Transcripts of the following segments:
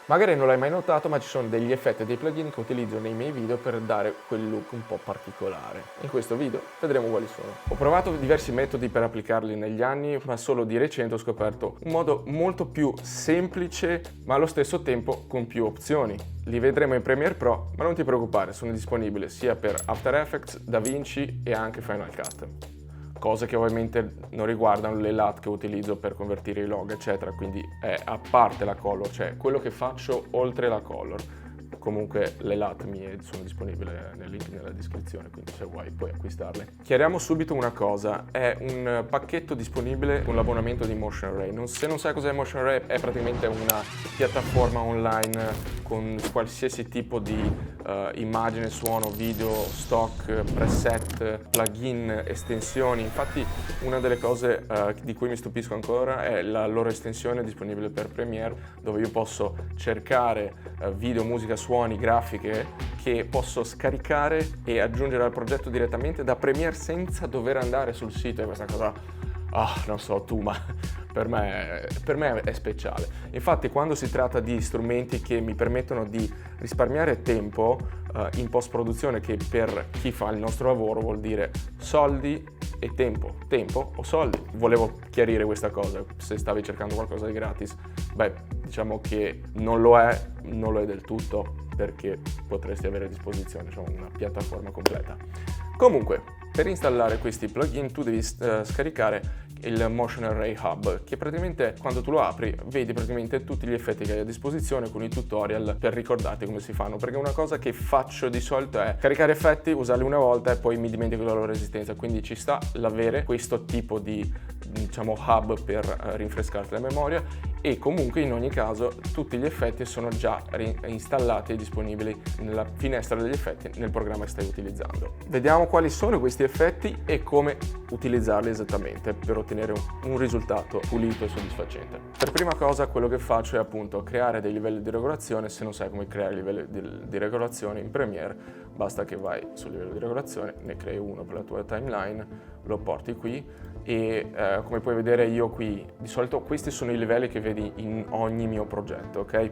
Magari non l'hai mai notato, ma ci sono degli effetti e dei plugin che utilizzo nei miei video per dare quel look un po' particolare. In questo video vedremo quali sono. Ho provato diversi metodi per applicarli negli anni, ma solo di recente ho scoperto un modo molto più semplice, ma allo stesso tempo con più opzioni. Li vedremo in Premiere Pro, ma non ti preoccupare, sono disponibili sia per After Effects, DaVinci e anche Final Cut. Cose che ovviamente non riguardano le LUT che utilizzo per convertire i log, eccetera, quindi è a parte la color, cioè quello che faccio oltre la color. Comunque le LUT mie sono disponibili nel link nella descrizione, quindi se vuoi puoi acquistarle. Chiariamo subito una cosa, è un pacchetto disponibile con l'abbonamento di Motion Array. Se non sai cos'è Motion Array, è praticamente una piattaforma online con qualsiasi tipo di immagine, suono, video, stock, preset, plugin, estensioni. Infatti una delle cose di cui mi stupisco ancora è la loro estensione disponibile per Premiere, dove io posso cercare video, musica, suoni, grafiche che posso scaricare e aggiungere al progetto direttamente da Premiere senza dover andare sul sito. E questa cosa, non so tu, ma per me è speciale. Infatti quando si tratta di strumenti che mi permettono di risparmiare tempo in post-produzione, che per chi fa il nostro lavoro vuol dire soldi e tempo. Tempo o soldi? Volevo chiarire questa cosa, se stavi cercando qualcosa di gratis. Diciamo che non lo è del tutto, perché potresti avere a disposizione una piattaforma completa. Comunque, per installare questi plugin tu devi scaricare il Motion Array Hub, che praticamente quando tu lo apri vedi praticamente tutti gli effetti che hai a disposizione con i tutorial per ricordarti come si fanno, perché una cosa che faccio di solito è caricare effetti, usarli una volta e poi mi dimentico la loro esistenza, quindi ci sta l'avere questo tipo di hub per rinfrescarti la memoria. E comunque in ogni caso tutti gli effetti sono già installati e disponibili nella finestra degli effetti nel programma che stai utilizzando. Vediamo quali sono questi effetti e come utilizzarli esattamente per ottenere un risultato pulito e soddisfacente. Per prima cosa quello che faccio è appunto creare dei livelli di regolazione. Se non sai come creare livelli di regolazione in Premiere, basta che vai sul livello di regolazione, ne crei uno per la tua timeline, lo porti qui e come puoi vedere io qui di solito questi sono i livelli che vedi in ogni mio progetto, ok?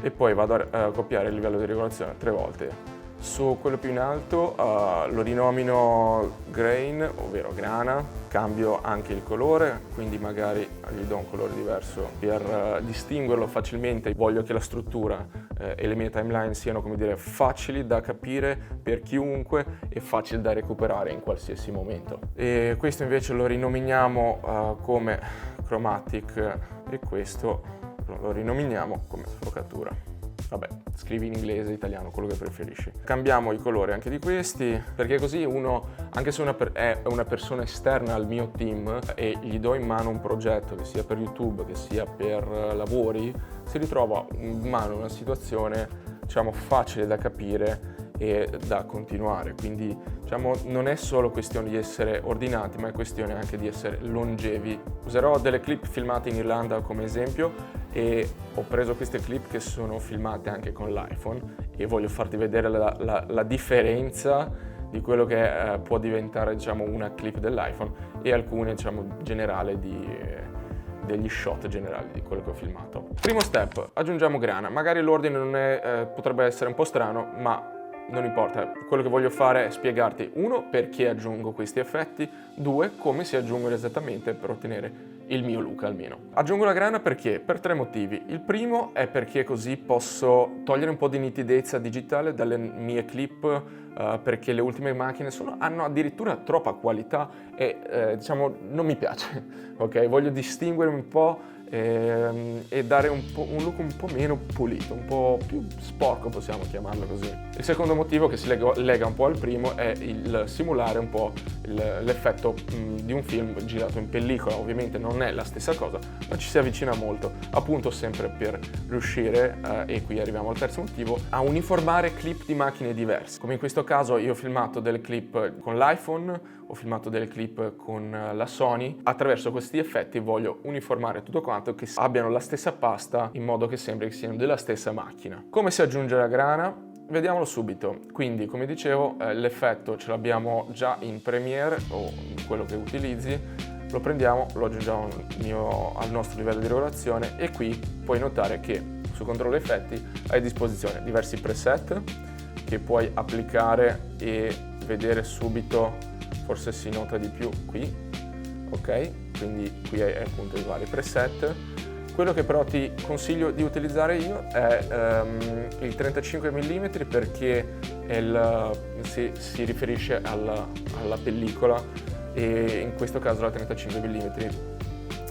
E poi vado a copiare il livello di regolazione 3 volte. Su quello più in alto lo rinomino grain, ovvero grana, cambio anche il colore, quindi magari gli do un colore diverso per distinguerlo facilmente. Voglio che la struttura e le mie timeline siano, come dire, facili da capire per chiunque e facili da recuperare in qualsiasi momento. E questo invece lo rinominiamo come chromatic e questo lo rinominiamo come sfocatura. Vabbè, scrivi in inglese, italiano, quello che preferisci. Cambiamo i colori anche di questi, perché così uno, anche se è una persona esterna al mio team e gli do in mano un progetto, che sia per YouTube, che sia per lavori, si ritrova in mano una situazione, facile da capire e da continuare. Quindi, non è solo questione di essere ordinati, ma è questione anche di essere longevi. Userò delle clip filmate in Irlanda come esempio e ho preso queste clip che sono filmate anche con l'iPhone e voglio farti vedere la differenza di quello che può diventare una clip dell'iPhone e alcune generali degli shot generali di quello che ho filmato. Primo step, aggiungiamo grana. Magari l'ordine non è, potrebbe essere un po' strano, ma non importa. Quello che voglio fare è spiegarti, 1, perché aggiungo questi effetti, 2, come si aggiungono esattamente per ottenere il mio look almeno. Aggiungo la grana perché? Per 3 motivi. Il primo è perché così posso togliere un po' di nitidezza digitale dalle mie clip, perché le ultime macchine hanno addirittura troppa qualità e non mi piace, ok? Voglio distinguere un po' e dare un look un po' meno pulito, un po' più sporco, possiamo chiamarlo così. Il secondo motivo, che si lega un po' al primo, è il simulare un po' l'effetto di un film girato in pellicola. Ovviamente non è la stessa cosa, ma ci si avvicina molto, appunto sempre per riuscire, e qui arriviamo al terzo motivo, a uniformare clip di macchine diverse. Come in questo caso io ho filmato delle clip con l'iPhone, ho filmato delle clip con la Sony. Attraverso questi effetti voglio uniformare tutto quanto, che abbiano la stessa pasta, in modo che sembri che siano della stessa macchina. Come si aggiunge la grana? Vediamolo subito. Quindi, come dicevo, l'effetto ce l'abbiamo già in Premiere o in quello che utilizzi. Lo prendiamo, lo aggiungiamo al nostro livello di regolazione e qui puoi notare che su controllo effetti hai a disposizione diversi preset che puoi applicare e vedere subito, forse si nota di più qui, ok? Quindi qui hai appunto i vari preset. Quello che però ti consiglio di utilizzare io è il 35 mm perché si riferisce alla pellicola, e in questo caso la 35 mm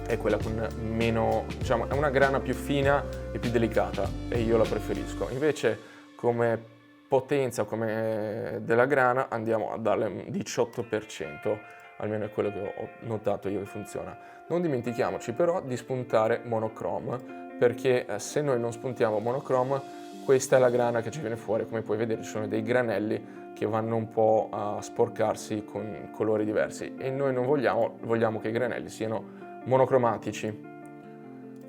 è quella con meno, diciamo, è una grana più fina e più delicata e io la preferisco. Invece come potenza, come della grana, andiamo a darle un 18%, almeno è quello che ho notato io che funziona. Non dimentichiamoci però di spuntare monochrome, perché se noi non spuntiamo monochrome, questa è la grana che ci viene fuori. Come puoi vedere ci sono dei granelli che vanno un po' a sporcarsi con colori diversi e noi non vogliamo che i granelli siano monocromatici.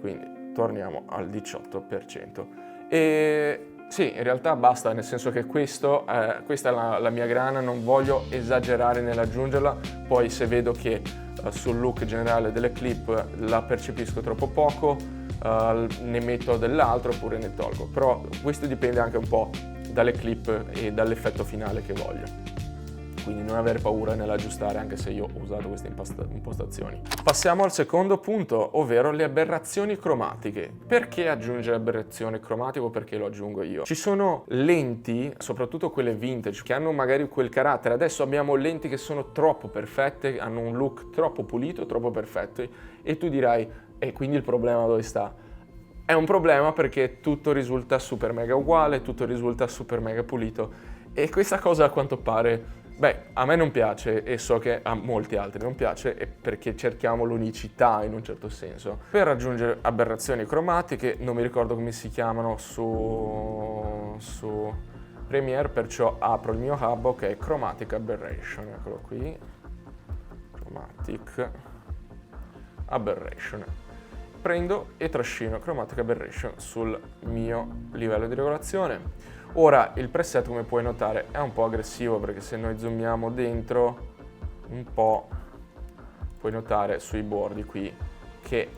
Quindi torniamo al 18%. E sì, in realtà basta, nel senso che questa è la mia grana, non voglio esagerare nell'aggiungerla, poi se vedo che sul look generale delle clip la percepisco troppo poco, ne metto dell'altro oppure ne tolgo, però questo dipende anche un po' dalle clip e dall'effetto finale che voglio. Quindi non avere paura nell'aggiustare, anche se io ho usato queste impostazioni. Passiamo al secondo punto, ovvero le aberrazioni cromatiche. Perché aggiungere aberrazione cromatiche o perché lo aggiungo io? Ci sono lenti, soprattutto quelle vintage, che hanno magari quel carattere. Adesso abbiamo lenti che sono troppo perfette, hanno un look troppo pulito, troppo perfetto, e tu dirai, e quindi il problema dove sta? È un problema perché tutto risulta super mega uguale, tutto risulta super mega pulito, e questa cosa a quanto pare, a me non piace e so che a molti altri non piace, perché cerchiamo l'unicità in un certo senso. Per raggiungere aberrazioni cromatiche, non mi ricordo come si chiamano su Premiere, perciò apro il mio hub, ok, Chromatic Aberration, eccolo qui, Chromatic Aberration. Prendo e trascino Chromatic Aberration sul mio livello di regolazione. Ora il preset, come puoi notare, è un po' aggressivo, perché se noi zoomiamo dentro un po' puoi notare sui bordi qui che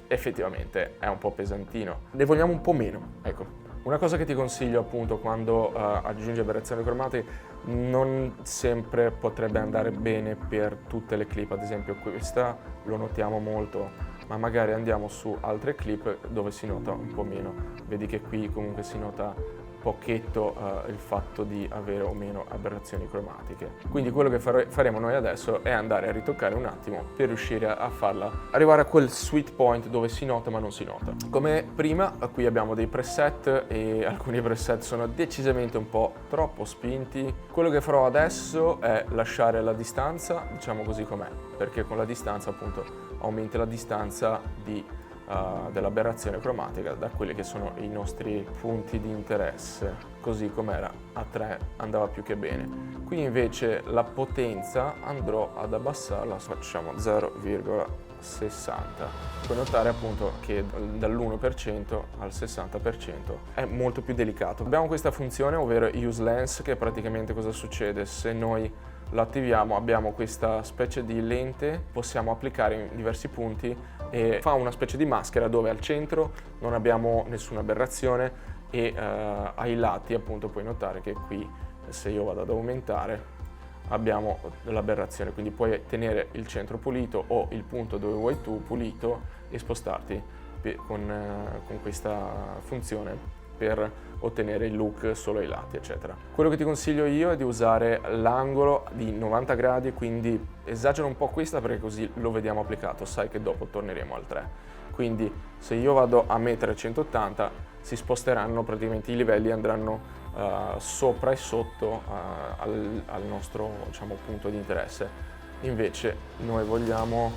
effettivamente è un po' pesantino. Ne vogliamo un po' meno, ecco. Una cosa che ti consiglio appunto quando aggiungi aberrazioni cromatiche, non sempre potrebbe andare bene per tutte le clip, ad esempio questa lo notiamo molto, ma magari andiamo su altre clip dove si nota un po' meno. Vedi che qui comunque si nota pochetto il fatto di avere o meno aberrazioni cromatiche. Quindi quello che faremo noi adesso è andare a ritoccare un attimo per riuscire a farla arrivare a quel sweet point dove si nota ma non si nota. Come prima, qui abbiamo dei preset e alcuni preset sono decisamente un po' troppo spinti. Quello che farò adesso è lasciare la distanza, diciamo così com'è, perché con la distanza appunto aumenta la distanza dell'aberrazione cromatica da quelli che sono i nostri punti di interesse. Così com'era a 3 andava più che bene. Qui invece la potenza andrò ad abbassarla, facciamo 0,60. Puoi notare appunto che dall'1% al 60% è molto più delicato. Abbiamo questa funzione, ovvero Use Lens, che praticamente cosa succede? Se noi lo attiviamo abbiamo questa specie di lente, possiamo applicare in diversi punti e fa una specie di maschera dove al centro non abbiamo nessuna aberrazione e ai lati appunto puoi notare che qui, se io vado ad aumentare, abbiamo l'aberrazione, quindi puoi tenere il centro pulito o il punto dove vuoi tu pulito e spostarti con questa funzione per ottenere il look solo ai lati, eccetera. Quello che ti consiglio io è di usare l'angolo di 90 gradi, quindi esagero un po' questa perché così lo vediamo applicato, sai che dopo torneremo al 3. Quindi se io vado a mettere 180 si sposteranno praticamente i livelli, andranno sopra e sotto al nostro, diciamo, punto di interesse. Invece noi vogliamo,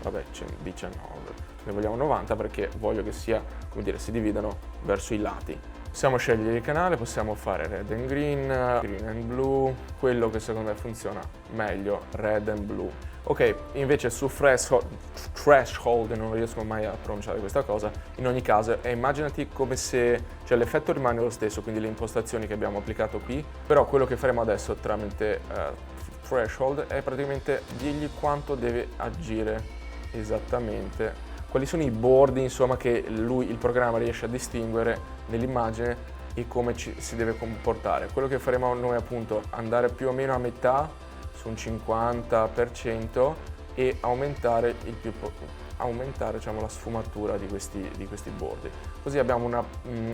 vabbè, c'è 19, ne vogliamo 90 perché voglio che sia, come dire, si dividano verso i lati. Possiamo scegliere il canale, possiamo fare red and green, green and blue, quello che secondo me funziona meglio, red and blue. Ok, invece su threshold, non riesco mai a pronunciare questa cosa, in ogni caso immaginati come se, cioè l'effetto rimane lo stesso, quindi le impostazioni che abbiamo applicato qui, però quello che faremo adesso tramite threshold è praticamente dirgli quanto deve agire esattamente quali sono i bordi insomma che il programma riesce a distinguere nell'immagine e come si deve comportare. Quello che faremo noi appunto andare più o meno a metà, su un 50%, e aumentare diciamo, la sfumatura di questi bordi. Così abbiamo una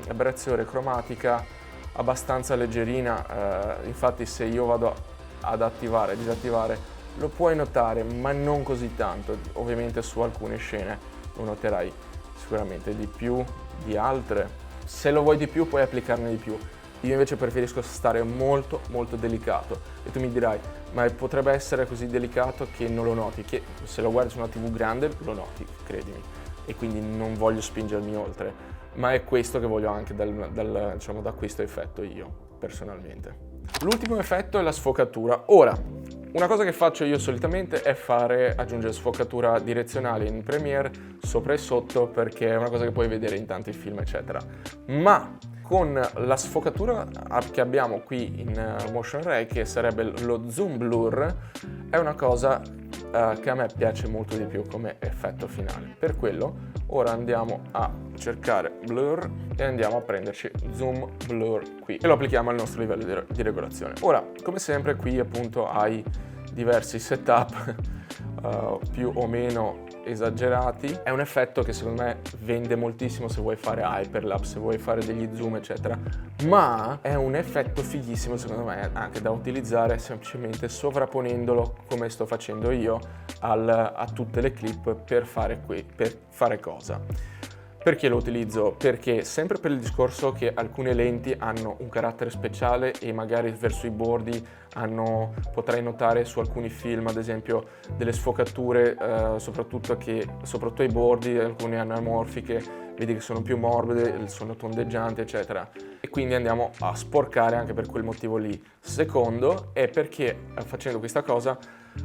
aberrazione cromatica abbastanza leggerina, infatti se io vado ad attivare e disattivare lo puoi notare, ma non così tanto. Ovviamente su alcune scene lo noterai sicuramente di più di altre. Se lo vuoi di più puoi applicarne di più. Io invece preferisco stare molto molto delicato, e tu mi dirai, ma potrebbe essere così delicato che non lo noti, che se lo guardi su una TV grande lo noti, credimi, e quindi non voglio spingermi oltre, ma è questo che voglio anche diciamo, da questo effetto io personalmente. L'ultimo effetto è la sfocatura. Ora, una cosa che faccio io solitamente è aggiungere sfocatura direzionale in Premiere sopra e sotto, perché è una cosa che puoi vedere in tanti film eccetera, ma con la sfocatura che abbiamo qui in Motion Ray, che sarebbe lo zoom blur, è una cosa che a me piace molto di più come effetto finale. Per quello ora andiamo a cercare blur e andiamo a prenderci zoom blur qui e lo applichiamo al nostro livello di regolazione. Ora, come sempre, qui appunto hai diversi setup più o meno esagerati. È un effetto che secondo me vende moltissimo se vuoi fare hyperlapse, se vuoi fare degli zoom eccetera, ma è un effetto fighissimo secondo me anche da utilizzare semplicemente sovrapponendolo, come sto facendo io, a tutte le clip per fare cosa? Perché lo utilizzo? Perché sempre per il discorso che alcune lenti hanno un carattere speciale e magari verso i bordi potrai notare su alcuni film ad esempio delle sfocature soprattutto ai bordi, alcune anamorfiche, vedi che sono più morbide, sono tondeggianti eccetera, e quindi andiamo a sporcare anche per quel motivo lì. Secondo è perché facendo questa cosa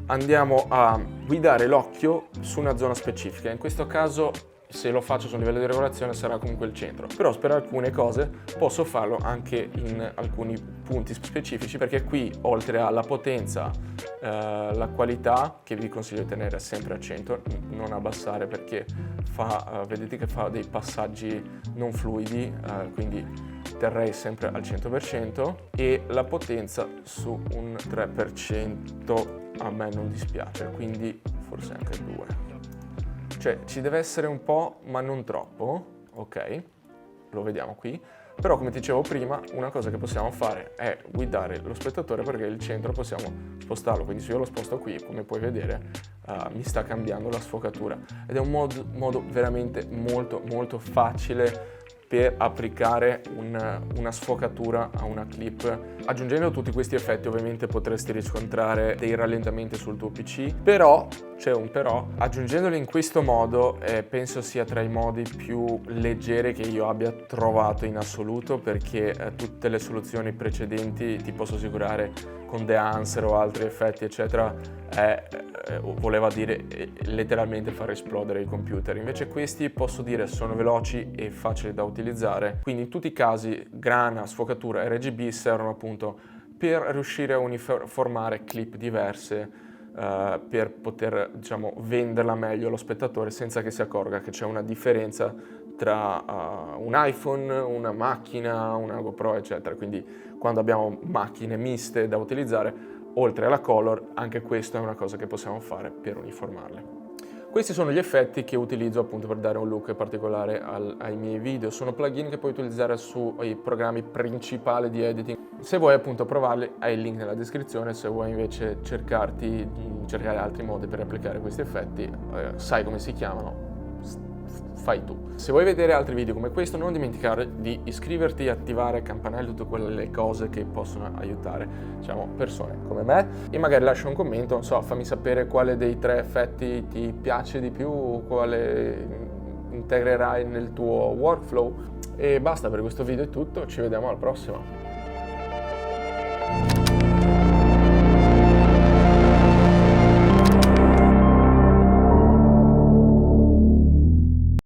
andiamo a guidare l'occhio su una zona specifica, in questo caso se lo faccio su un livello di regolazione sarà comunque il centro, però per alcune cose posso farlo anche in alcuni punti specifici, perché qui oltre alla potenza, la qualità, che vi consiglio di tenere sempre a 100, non abbassare, perché vedete che fa dei passaggi non fluidi, quindi terrei sempre al 100%, e la potenza su un 3% a me non dispiace, quindi forse anche 2%. Cioè ci deve essere un po', ma non troppo, ok? Lo vediamo qui. Però come ti dicevo prima, una cosa che possiamo fare è guidare lo spettatore, perché il centro possiamo spostarlo, quindi se io lo sposto qui, come puoi vedere, mi sta cambiando la sfocatura. Ed è un modo veramente molto molto facile per applicare una sfocatura a una clip. Aggiungendo tutti questi effetti ovviamente potresti riscontrare dei rallentamenti sul tuo PC, però, c'è un però, aggiungendoli in questo modo penso sia tra i modi più leggeri che io abbia trovato in assoluto, perché tutte le soluzioni precedenti, ti posso assicurare, con The Answer o altri effetti eccetera, voleva dire letteralmente far esplodere i computer. Invece questi, posso dire, sono veloci e facili da utilizzare, quindi in tutti i casi grana, sfocatura e RGB servono appunto per riuscire a uniformare clip diverse, per poter, diciamo, venderla meglio allo spettatore senza che si accorga che c'è una differenza tra un iPhone, una macchina, una GoPro eccetera. Quindi quando abbiamo macchine miste da utilizzare, oltre alla color, anche questa è una cosa che possiamo fare per uniformarle. Questi sono gli effetti che utilizzo appunto per dare un look particolare ai miei video. Sono plugin che puoi utilizzare sui programmi principali di editing. Se vuoi appunto provarli, hai il link nella descrizione. Se vuoi invece cercare altri modi per applicare questi effetti, sai come si chiamano, fai tu. Se vuoi vedere altri video come questo, non dimenticare di iscriverti, attivare il campanello, tutte quelle cose che possono aiutare, diciamo, persone come me, e magari lascia un commento, non so, fammi sapere quale dei 3 effetti ti piace di più, quale integrerai nel tuo workflow. E basta, per questo video è tutto, ci vediamo alla prossima.